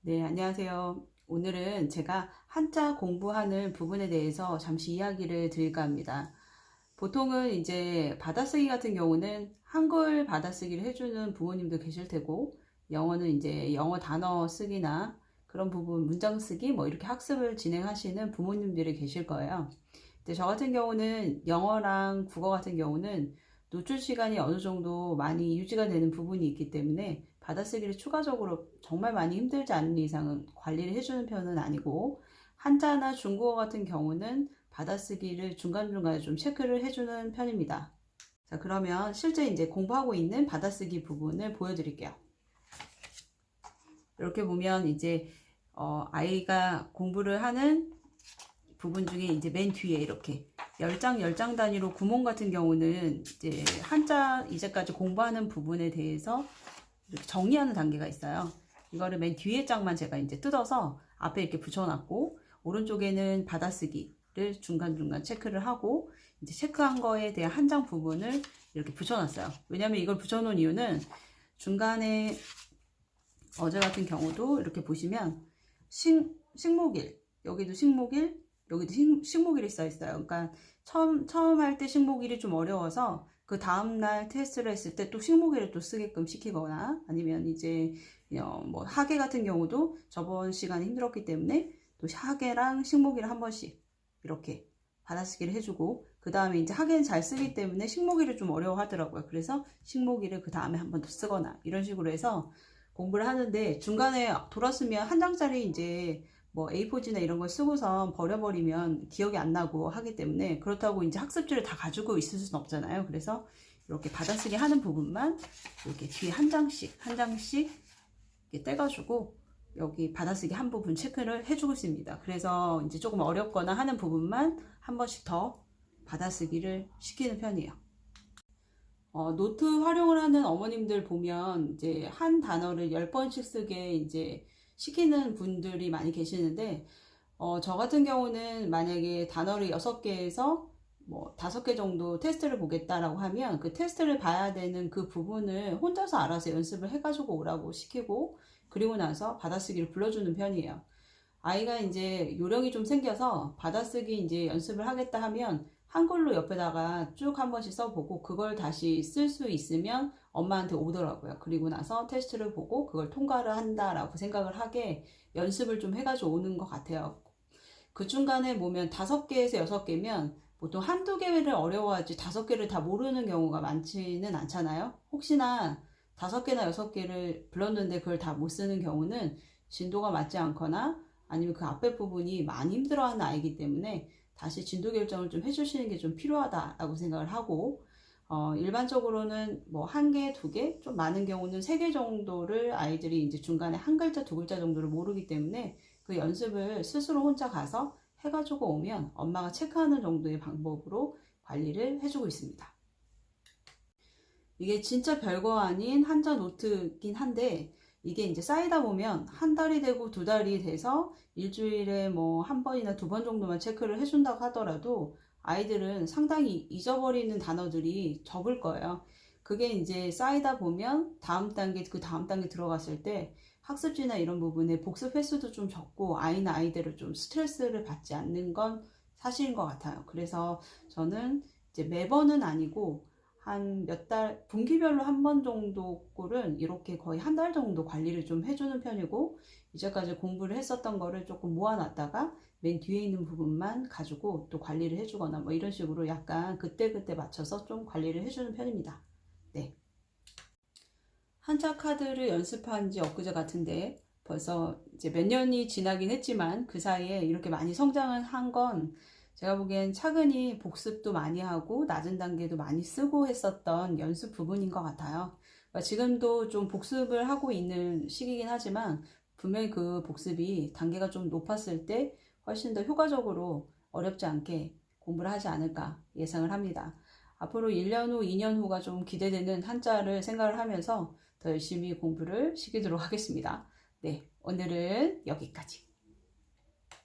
네, 안녕하세요. 오늘은 제가 한자 공부하는 부분에 대해서 잠시 이야기를 드릴까 합니다. 보통은 이제 받아쓰기 같은 경우는 한글 받아쓰기를 해주는 부모님도 계실 테고, 영어는 이제 영어 단어 쓰기나 그런 부분, 문장 쓰기 뭐 이렇게 학습을 진행하시는 부모님들이 계실 거예요. 근데 저 같은 경우는 영어랑 국어 같은 경우는 노출 시간이 어느 정도 많이 유지가 되는 부분이 있기 때문에 받아쓰기를 추가적으로 정말 많이 힘들지 않은 이상은 관리를 해주는 편은 아니고, 한자나 중국어 같은 경우는 받아쓰기를 중간중간에 좀 체크를 해주는 편입니다. 자, 그러면 실제 이제 공부하고 있는 받아쓰기 부분을 보여드릴게요. 이렇게 보면 이제 아이가 공부를 하는 부분 중에 이제 맨 뒤에 이렇게 10장 단위로 구문 같은 경우는 이제 한자 이제까지 공부하는 부분에 대해서 이렇게 정리하는 단계가 있어요. 이거를 맨 뒤에 장만 제가 이제 뜯어서 앞에 이렇게 붙여놨고, 오른쪽에는 받아쓰기를 중간중간 체크를 하고, 이제 체크한 거에 대한 한 장 부분을 이렇게 붙여놨어요. 왜냐면 이걸 붙여놓은 이유는 중간에 어제 같은 경우도 이렇게 보시면 식목일, 여기도 식목일, 여기도 식목일이 써 있어요. 그러니까 처음 할 때 식목일이 좀 어려워서 그 다음날 테스트를 했을 때 또 식목일을 또 쓰게끔 시키거나, 아니면 이제 뭐 하계 같은 경우도 저번 시간에 힘들었기 때문에 또 하계랑 식목일 한 번씩 이렇게 받아쓰기를 해주고, 그 다음에 이제 하계는 잘 쓰기 때문에 식목일을 좀 어려워 하더라고요. 그래서 식목일을 그 다음에 한 번 더 쓰거나 이런 식으로 해서 공부를 하는데, 중간에 돌았으면 한 장짜리 이제 뭐 A4지나 이런 걸 쓰고서 버려버리면 기억이 안 나고 하기 때문에, 그렇다고 이제 학습지를 다 가지고 있을 수는 없잖아요. 그래서 이렇게 받아쓰기 하는 부분만 이렇게 뒤에 한 장씩 이렇게 떼가지고 여기 받아쓰기 한 부분 체크를 해주고 있습니다. 그래서 이제 조금 어렵거나 하는 부분만 한 번씩 더 받아쓰기를 시키는 편이에요. 노트 활용을 하는 어머님들 보면 이제 한 단어를 10번씩 쓰게 이제 시키는 분들이 많이 계시는데, 저 같은 경우는 만약에 단어를 6개에서 뭐 5개 정도 테스트를 보겠다라고 하면 그 테스트를 봐야 되는 그 부분을 혼자서 알아서 연습을 해가지고 오라고 시키고, 그리고 나서 받아쓰기를 불러주는 편이에요. 아이가 이제 요령이 좀 생겨서 받아쓰기 이제 연습을 하겠다 하면 한글로 옆에다가 쭉 한 번씩 써보고, 그걸 다시 쓸 수 있으면 엄마한테 오더라고요. 그리고 나서 테스트를 보고 그걸 통과를 한다라고 생각을 하게 연습을 좀 해가지고 오는 것 같아요. 그 중간에 보면 5개에서 6개면 보통 한두 개를 어려워하지 5개를 다 모르는 경우가 많지는 않잖아요. 혹시나 5개나 6개를 불렀는데 그걸 다 못 쓰는 경우는 진도가 맞지 않거나 아니면 그 앞에 부분이 많이 힘들어하는 아이이기 때문에 다시 진도 결정을 좀 해주시는 게 좀 필요하다라고 생각을 하고, 일반적으로는 뭐 1개, 2개, 좀 많은 경우는 3개 정도를 아이들이 이제 중간에 한 글자, 두 글자 정도를 모르기 때문에 그 연습을 스스로 혼자 가서 해가지고 오면 엄마가 체크하는 정도의 방법으로 관리를 해주고 있습니다. 이게 진짜 별거 아닌 한자 노트긴 한데, 이게 이제 쌓이다 보면 한 달이 되고 2달이 돼서 일주일에 뭐 한 번이나 2번 정도만 체크를 해준다고 하더라도 아이들은 상당히 잊어버리는 단어들이 적을 거예요. 그게 이제 쌓이다 보면 다음 단계, 그 다음 단계 들어갔을 때 학습지나 이런 부분에 복습 횟수도 좀 적고 아이나 아이대로 좀 스트레스를 받지 않는 건 사실인 것 같아요. 그래서 저는 이제 매번은 아니고 한 몇 달, 분기별로 한 번 정도 꼴은 이렇게 거의 한 달 정도 관리를 좀 해주는 편이고, 이제까지 공부를 했었던 거를 조금 모아놨다가 맨 뒤에 있는 부분만 가지고 또 관리를 해주거나 뭐 이런 식으로 약간 그때그때 맞춰서 좀 관리를 해주는 편입니다. 네. 한자 카드를 연습한 지 엊그제 같은데 벌써 이제 몇 년이 지나긴 했지만 그 사이에 이렇게 많이 성장을 한 건 제가 보기엔 차근히 복습도 많이 하고 낮은 단계도 많이 쓰고 했었던 연습 부분인 것 같아요. 그러니까 지금도 좀 복습을 하고 있는 시기긴 하지만 분명히 그 복습이 단계가 좀 높았을 때 훨씬 더 효과적으로 어렵지 않게 공부를 하지 않을까 예상을 합니다. 앞으로 1년 후, 2년 후가 좀 기대되는 한자를 생각을 하면서 더 열심히 공부를 시키도록 하겠습니다. 네, 오늘은 여기까지.